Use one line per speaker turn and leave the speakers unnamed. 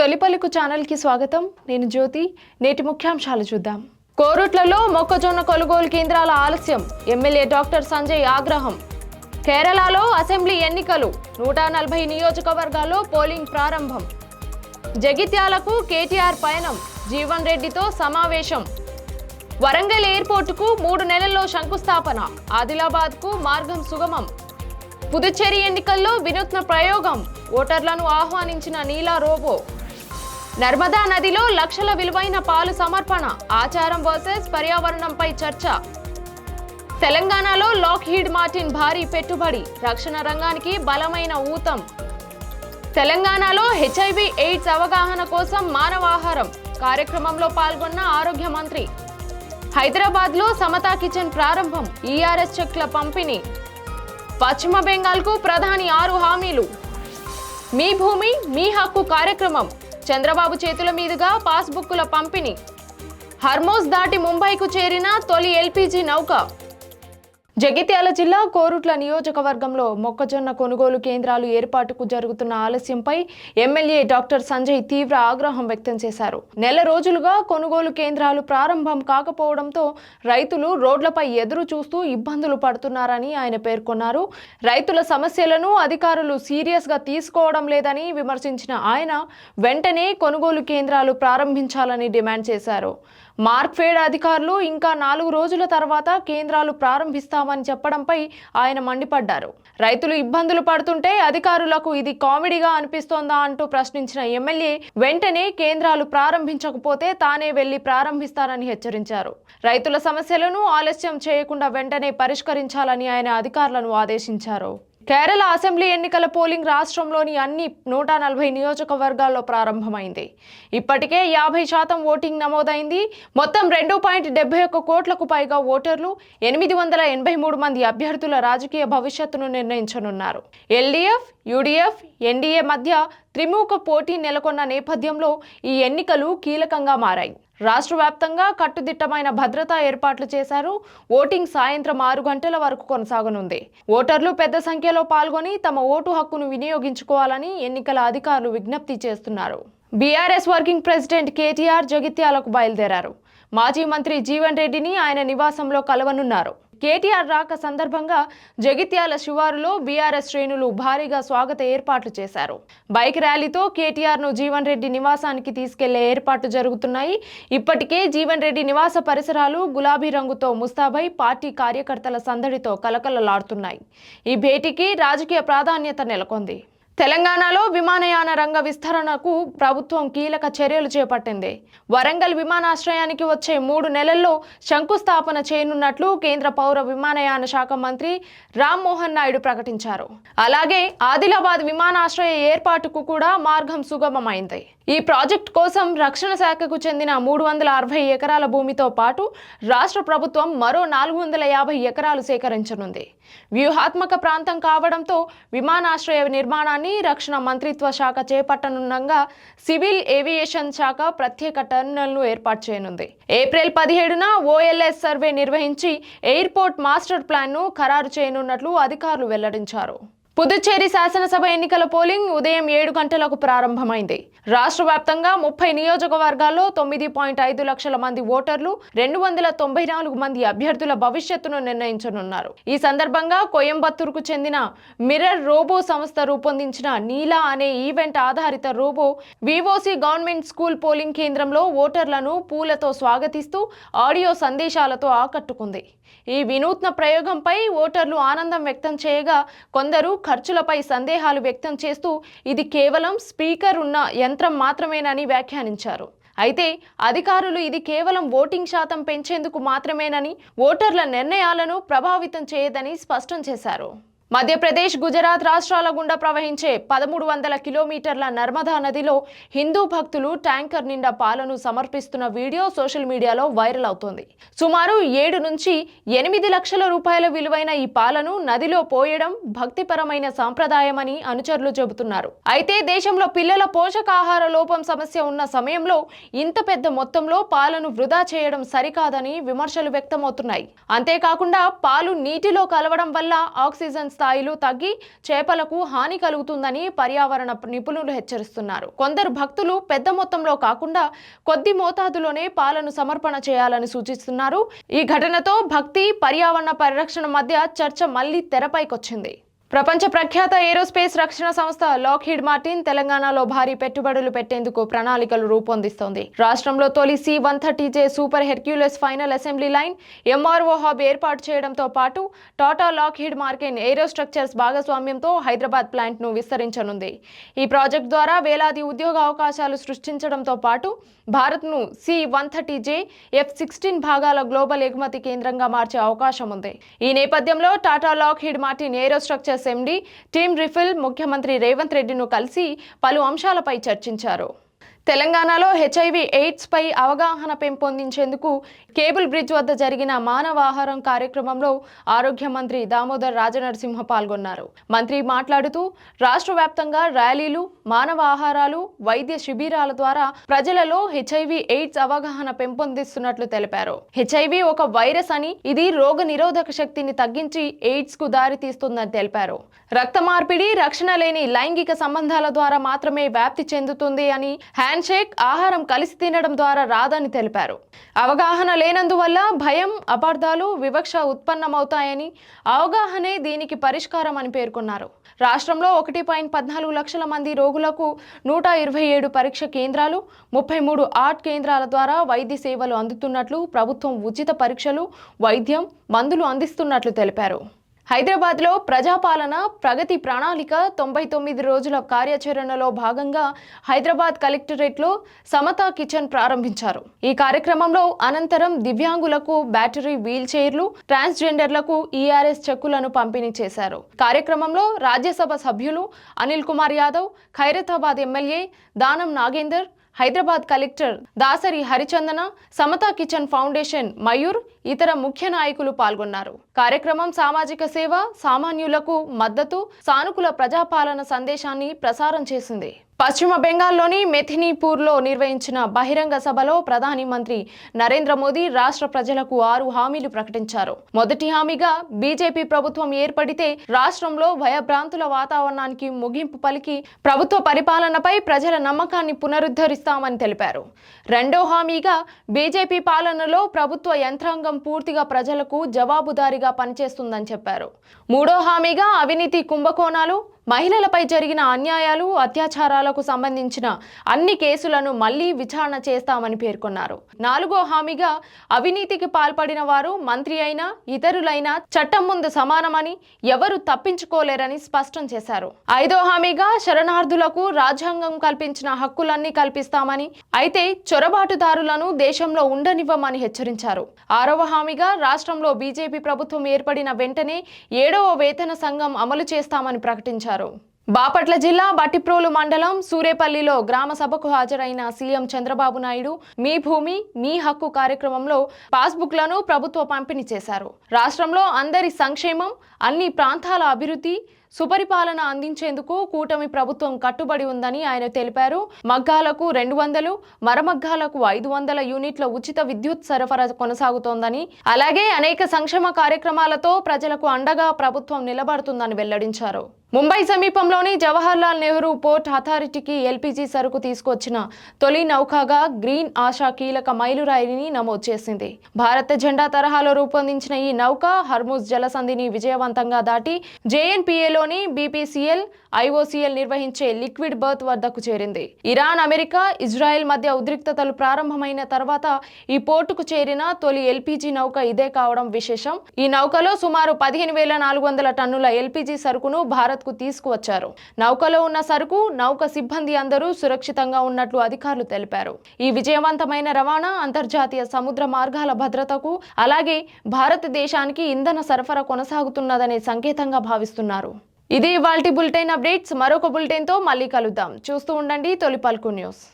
తొలిపలుకు ఛానల్కి స్వాగతం. నేను జ్యోతి. నేటి ముఖ్యాంశాలు చూద్దాం. కోరుట్లలో మొక్కజొన్న కొనుగోలు కేంద్రాల ఆలస్యం, ఎమ్మెల్యే డాక్టర్ సంజయ్ ఆగ్రహం. కేరళలో అసెంబ్లీ ఎన్నికలు, 140 నియోజకవర్గాల్లో పోలింగ్ ప్రారంభం. జగిత్యాలకు కేటీఆర్ పయనం, జీవన్ రెడ్డితో సమావేశం. వరంగల్ ఎయిర్పోర్టుకు 3 నెలల్లో శంకుస్థాపన, ఆదిలాబాద్కు మార్గం సుగమం. పుదుచ్చేరి ఎన్నికల్లో వినూత్న ప్రయోగం, ఓటర్లను ఆహ్వానించిన నీలా రోబో. నర్మదా నదిలో లక్షల విలువైన పాలు సమర్పణ, ఆచారం వర్సెస్ పర్యావరణంపై చర్చ. తెలంగాణలో లాక్హీడ్ మార్టిన్ భారీ పెట్టుబడి, రక్షణ రంగానికి బలమైన ఊతం. తెలంగాణలో హెచ్ఐవి ఎయిడ్స్ అవగాహన కోసం మానవాహారం కార్యక్రమంలో పాల్గొన్న ఆరోగ్య మంత్రి. హైదరాబాద్లో సమతా కిచెన్ ప్రారంభం, ఈఆర్ఎస్ చెక్ల పంపిణీ. పశ్చిమ బెంగాల్కు ప్రధాని 6 హామీలు. మీ భూమి మీ హక్కు కార్యక్రమం, చంద్రబాబు చేతుల మీదుగా పాస్బుక్కుల పంపిణీ. హర్మోజ్ దాటి ముంబైకు చేరిన తొలి ఎల్పీజీ నౌక. జగిత్యాల జిల్లా కోరుట్ల నియోజకవర్గంలో మొక్కజొన్న కొనుగోలు కేంద్రాలు ఏర్పాటుకు జరుగుతున్న ఆలస్యంపై ఎమ్మెల్యే డాక్టర్ సంజయ్ తీవ్ర ఆగ్రహం వ్యక్తం చేశారు. నెల రోజులుగా కొనుగోలు కేంద్రాలు ప్రారంభం కాకపోవడంతో రైతులు రోడ్లపై ఎదురు చూస్తూ ఇబ్బందులు పడుతున్నారని ఆయన పేర్కొన్నారు. రైతుల సమస్యలను అధికారులు సీరియస్ గా తీసుకోవడం లేదని విమర్శించిన ఆయన వెంటనే కొనుగోలు కేంద్రాలు ప్రారంభించాలని డిమాండ్ చేశారు. మార్క్ఫెడ్ అధికారులు ఇంకా 4 రోజుల తర్వాత కేంద్రాలు ప్రారంభిస్తామని చెప్పడంపై ఆయన మండిపడ్డారు. రైతులు ఇబ్బందులు పడుతుంటే అధికారులకు ఇది కామెడీగా అనిపిస్తోందా అంటూ ప్రశ్నించిన ఎమ్మెల్యే వెంటనే కేంద్రాలు ప్రారంభించకపోతే తానే వెళ్లి ప్రారంభిస్తానని హెచ్చరించారు. రైతుల సమస్యలను ఆలస్యం చేయకుండా వెంటనే పరిష్కరించాలని ఆయన అధికారులను ఆదేశించారు. కేరళ అసెంబ్లీ ఎన్నికల పోలింగ్ రాష్ట్రంలోని అన్ని 140 నియోజకవర్గాల్లో ప్రారంభమైంది. ఇప్పటికే 50% ఓటింగ్ నమోదైంది. మొత్తం 2.71 కోట్లకు పైగా ఓటర్లు 883 మంది అభ్యర్థుల రాజకీయ భవిష్యత్తును నిర్ణయించనున్నారు. ఎల్డీఎఫ్, యూడీఎఫ్, ఎన్డీఏ మధ్య త్రిముఖ పోటీ నెలకొన్న నేపథ్యంలో ఈ ఎన్నికలు కీలకంగా మారాయి. రాష్ట్ర వ్యాప్తంగా కట్టుదిట్టమైన భద్రతా ఏర్పాట్లు చేశారు. ఓటింగ్ సాయంత్రం 6 గంటల వరకు కొనసాగనుంది. ఓటర్లు పెద్ద సంఖ్యలో పాల్గొని తమ ఓటు హక్కును వినియోగించుకోవాలని ఎన్నికల అధికారులు విజ్ఞప్తి చేస్తున్నారు. బీఆర్ఎస్ వర్కింగ్ ప్రెసిడెంట్ కేటీఆర్ జగిత్యాలకు బయలుదేరారు. మాజీ మంత్రి జీవన్ రెడ్డిని ఆయన నివాసంలో కలవనున్నారు. కేటీఆర్ రాక సందర్భంగా జగిత్యాల శివారులో బీఆర్ఎస్ శ్రేణులు భారీగా స్వాగత ఏర్పాట్లు చేశారు. బైక్ ర్యాలీతో కేటీఆర్ ను జీవన్ రెడ్డి నివాసానికి తీసుకెళ్లే ఏర్పాట్లు జరుగుతున్నాయి. ఇప్పటికే జీవన్ రెడ్డి నివాస పరిసరాలు గులాబీ రంగుతో ముస్తాబై పార్టీ కార్యకర్తల సందడితో కలకలలాడుతున్నాయి. ఈ భేటీకి రాజకీయ ప్రాధాన్యత నెలకొంది. తెలంగాణలో విమానయాన రంగ విస్తరణకు ప్రభుత్వం కీలక చర్యలు చేపట్టింది. వరంగల్ విమానాశ్రయానికి వచ్చే 3 నెలల్లో శంకుస్థాపన చేయనున్నట్లు కేంద్ర పౌర విమానయాన శాఖ మంత్రి రామ్మోహన్ నాయుడు ప్రకటించారు. అలాగే ఆదిలాబాద్ విమానాశ్రయ ఏర్పాటుకు కూడా మార్గం సుగమమైంది. ఈ ప్రాజెక్టు కోసం రక్షణ శాఖకు చెందిన 360 ఎకరాల భూమితో పాటు రాష్ట్ర ప్రభుత్వం మరో 450 ఎకరాలు సేకరించనుంది. వ్యూహాత్మక ప్రాంతం కావడంతో విమానాశ్రయ నిర్మాణాన్ని రక్షణ మంత్రిత్వ శాఖ చేపట్టనుండగా సివిల్ ఏవియేషన్ శాఖ ప్రత్యేక టెర్మినల్ను ఏర్పాటు చేయనుంది. ఏప్రిల్ 17న ఓఎల్ఎస్ సర్వే నిర్వహించి ఎయిర్పోర్ట్ మాస్టర్ ప్లాన్ను ఖరారు చేయనున్నట్లు అధికారులు వెల్లడించారు. పుదుచ్చేరి శాసనసభ ఎన్నికల పోలింగ్ ఉదయం 7 గంటలకు ప్రారంభమైంది. రాష్ట్ర వ్యాప్తంగా 30 నియోజకవర్గాల్లో 9.5 లక్షల మంది ఓటర్లు 294 మంది అభ్యర్థుల భవిష్యత్తును నిర్ణయించనున్నారు. ఈ సందర్భంగా కోయంబత్తూరుకు చెందిన మిర్రర్ రోబో సంస్థ రూపొందించిన నీలా అనే ఈవెంట్ ఆధారిత రోబో వివోసి గవర్నమెంట్ స్కూల్ పోలింగ్ కేంద్రంలో ఓటర్లను పూలతో స్వాగతిస్తూ ఆడియో సందేశాలతో ఆకట్టుకుంది. ఈ వినూత్న ప్రయోగంపై ఓటర్లు ఆనందం వ్యక్తం చేయగా కొందరు ఖర్చులపై సందేహాలు వ్యక్తం చేస్తూ ఇది కేవలం స్పీకర్ ఉన్న యంత్రం మాత్రమేనని వ్యాఖ్యానించారు. అయితే అధికారులు ఇది కేవలం ఓటింగ్ శాతం పెంచేందుకు మాత్రమేనని, ఓటర్ల నిర్ణయాలను ప్రభావితం చేయదని స్పష్టం చేశారు. మధ్యప్రదేశ్, గుజరాత్ రాష్ట్రాల గుండా ప్రవహించే 1300 కిలోమీటర్ల నర్మదా నదిలో హిందూ భక్తులు ట్యాంకర్ నిండా పాలను సమర్పిస్తున్న వీడియో సోషల్ మీడియాలో వైరల్ అవుతోంది. సుమారు 7 నుంచి 8 లక్షల రూపాయల విలువైన ఈ పాలను నదిలో పోయడం భక్తిపరమైన సాంప్రదాయమని అనుచరులు చెబుతున్నారు. అయితే దేశంలో పిల్లల పోషకాహార లోపం సమస్య ఉన్న సమయంలో ఇంత పెద్ద మొత్తంలో పాలను వృధా చేయడం సరికాదని విమర్శలు వ్యక్తమవుతున్నాయి. అంతేకాకుండా పాలు నీటిలో కలవడం వల్ల ఆక్సిజన్ స్థాయిలు తగ్గి చేపలకు హాని కలుగుతుందని పర్యావరణ నిపుణులు హెచ్చరిస్తున్నారు. కొందరు భక్తులు పెద్ద మొత్తంలో కాకుండా కొద్ది మోతాదులోనే పాలను సమర్పణ చేయాలని సూచిస్తున్నారు. ఈ ఘటనతో భక్తి, పర్యావరణ పరిరక్షణ మధ్య చర్చ మళ్లీ తెరపైకొచ్చింది. ప్రపంచ ప్రఖ్యాత ఏరోస్పేస్ రక్షణ సంస్థ లాక్హీడ్ మార్టిన్ తెలంగాణలో భారీ పెట్టుబడులు పెట్టేందుకు ప్రణాళికలు రూపొందిస్తోంది. రాష్ట్రంలో తొలి C-130J super Hercules final assembly line MRO hub ఏర్పాటు చేయడంతో పాటు టాటా లాక్హీడ్ మార్టిన్ ఏరోస్ట్రక్చర్స్ భాగస్వామ్యంతో హైదరాబాద్ ప్లాంట్ను విస్తరించనుంది. ఈ ప్రాజెక్టు ద్వారా వేలాది ఉద్యోగ అవకాశాలు సృష్టించడంతో పాటు భారత్ను C-130J F-16 భాగాల గ్లోబల్ ఎగుమతి కేంద్రంగా మార్చే అవకాశం ఉంది. ఈ నేపథ్యంలో Tata Lockheed Martin aerostructures MD team రిఫిల్ ముఖ్యమంత్రి రేవంత్ రెడ్డిను కలిసి పలు అంశాలపై చర్చించారు. తెలంగాణలో HIV/AIDS పై అవగాహన పెంపొందించేందుకు కేబుల్ బ్రిడ్జ్ వద్ద జరిగిన మానవాహారం కార్యక్రమంలో ఆరోగ్య మంత్రి దామోదర్ రాజనరసింహ పాల్గొన్నారు. మంత్రి మాట్లాడుతూ రాష్ట్ర వ్యాప్తంగా ర్యాలీలు, మానవాహారాలు, వైద్య శిబిరాల ద్వారా ప్రజలలో HIV/AIDS అవగాహన పెంపొందిస్తున్నట్లు తెలిపారు. HIV ఒక వైరస్ అని, ఇది రోగ నిరోధక శక్తిని తగ్గించి ఎయిడ్స్ కు దారి తీస్తుందని తెలిపారు. రక్త మార్పిడి, రక్షణ లేని లైంగిక సంబంధాల ద్వారా మాత్రమే వ్యాప్తి చెందుతుంది అని, హ్యాండ్షేక్, ఆహారం కలిసి తినడం ద్వారా రాదని తెలిపారు. అవగాహన లేనందువల్ల భయం, అపార్థాలు, వివక్ష ఉత్పన్నమవుతాయని, అవగాహనే దీనికి పరిష్కారం అని పేర్కొన్నారు. రాష్ట్రంలో 1.14 లక్షల మంది రోగులకు 127 పరీక్ష కేంద్రాలు, 33 ఆర్ట్ కేంద్రాల ద్వారా వైద్య సేవలు అందుతున్నట్లు, ప్రభుత్వం ఉచిత పరీక్షలు, వైద్యం, మందులు అందిస్తున్నట్లు తెలిపారు. హైదరాబాద్లో ప్రజాపాలన ప్రగతి ప్రణాళిక 99 రోజుల కార్యాచరణలో భాగంగా హైదరాబాద్ కలెక్టరేట్లో సమతా కిచెన్ ప్రారంభించారు. ఈ కార్యక్రమంలో అనంతరం దివ్యాంగులకు బ్యాటరీ వీల్ చైర్లు, ట్రాన్స్జెండర్లకు ERS చెక్కులను పంపిణీ చేశారు. కార్యక్రమంలో రాజ్యసభ సభ్యులు అనిల్ కుమార్ యాదవ్, ఖైరతాబాద్ ఎమ్మెల్యే దానం నాగేందర్, హైదరాబాద్ కలెక్టర్ దాసరి హరిచందన, సమతా కిచెన్ ఫౌండేషన్ మయూర్, ఇతర ముఖ్య నాయకులు పాల్గొన్నారు. కార్యక్రమం సామాజిక సేవ, సామాన్యులకు మద్దతు, సానుకూల ప్రజాపాలన సందేశాన్ని ప్రసారం చేసింది. పశ్చిమ బెంగాల్లోని మెథినీపూర్లో నిర్వహించిన బహిరంగ సభలో ప్రధాని మంత్రి నరేంద్ర మోదీ రాష్ట్ర ప్రజలకు 6 హామీలు ప్రకటించారు. మొదటి హామీగా బీజేపీ ప్రభుత్వం ఏర్పడితే రాష్ట్రంలో భయభ్రాంతుల వాతావరణానికి ముగింపు పలికి ప్రభుత్వ పరిపాలనపై ప్రజల నమ్మకాన్ని పునరుద్ధరిస్తామని తెలిపారు. రెండో హామీగా బీజేపీ పాలనలో ప్రభుత్వ యంత్రాంగం పూర్తిగా ప్రజలకు జవాబుదారీగా పనిచేస్తుందని చెప్పారు. మూడో హామీగా అవినీతి, కుంభకోణాలు, మహిళలపై జరిగిన అన్యాయాలు, అత్యాచారాలకు సంబంధించిన అన్ని కేసులను మళ్లీ విచారణ చేస్తామని పేర్కొన్నారు. నాలుగో హామీగా అవినీతికి పాల్పడిన వారు మంత్రి అయినా ఇతరులైనా చట్టం ముందు సమానమని, ఎవరు తప్పించుకోలేరని స్పష్టం చేశారు. ఐదో హామీగా శరణార్థులకు రాజ్యాంగం కల్పించిన హక్కులన్నీ కల్పిస్తామని, అయితే చొరబాటుదారులను దేశంలో ఉండనివ్వమని హెచ్చరించారు. ఆరవ హామీగా రాష్ట్రంలో బీజేపీ ప్రభుత్వం ఏర్పడిన వెంటనే 7వ వేతన సంఘం అమలు చేస్తామని ప్రకటించారు. బాపట్ల జిల్లా బట్టిప్రోలు మండలం సూరేపల్లిలో గ్రామ సభకు హాజరైన సీఎం చంద్రబాబు నాయుడు మీ భూమి మీ హక్కు కార్యక్రమంలో పాస్బుక్లను ప్రభుత్వ పంపిణీ చేశారు. రాష్ట్రంలో అందరి సంక్షేమం, అన్ని ప్రాంతాల అభివృద్ధి, సుపరిపాలన అందించేందుకు కూటమి ప్రభుత్వం కట్టుబడి ఉందని ఆయన తెలిపారు. మగ్గాలకు 200, మరమగ్గాలకు 500 యూనిట్ల ఉచిత విద్యుత్ సరఫరా కొనసాగుతోందని, అలాగే అనేక సంక్షేమ కార్యక్రమాలతో ప్రజలకు అండగా ప్రభుత్వం నిలబడుతుందని వెల్లడించారు. ముంబై సమీపంలోని జవహర్లాల్ నెహ్రూ పోర్ట్ అథారిటీకి LPG సరుకు తీసుకొచ్చిన తొలి నౌకగా గ్రీన్ ఆశా కీలక మైలురాయిని నమోదు చేసింది. భారత జెండా తరహాలో రూపొందించిన ఈ నౌక హర్ముజ్ జలసంధిని విజయవంతంగా దాటి JNPAలోని BPCL, IOCL నిర్వహించే లిక్విడ్ బర్త్ వద్దకు చేరింది. ఇరాన్, అమెరికా, ఇజ్రాయెల్ మధ్య ఉద్రిక్తతలు ప్రారంభమైన తర్వాత ఈ పోర్టుకు చేరిన తొలి LPG నౌక ఇదే కావడం విశేషం. ఈ నౌకలో సుమారు 15,400 టన్నుల LPG సరుకును భారత్ కు తీసుకువచ్చారు. నౌకలో ఉన్న సరుకు, నౌక సిబ్బంది అందరూ సురక్షితంగా ఉన్నట్లు అధికారులు తెలిపారు. ఈ విజయవంతమైన రవాణా అంతర్జాతీయ సముద్ర మార్గాల భద్రతకు, అలాగే భారతదేశానికి ఇంధన సరఫరా కొనసాగుతున్నదనే సంకేతంగా భావిస్తున్నారు. ఇది ఇవాల్టి బులెటిన్ అప్డేట్స్. మరొక బులెటిన్తో మళ్ళీ కలుద్దాం. చూస్తూ ఉండండి తొలి పలుకు న్యూస్.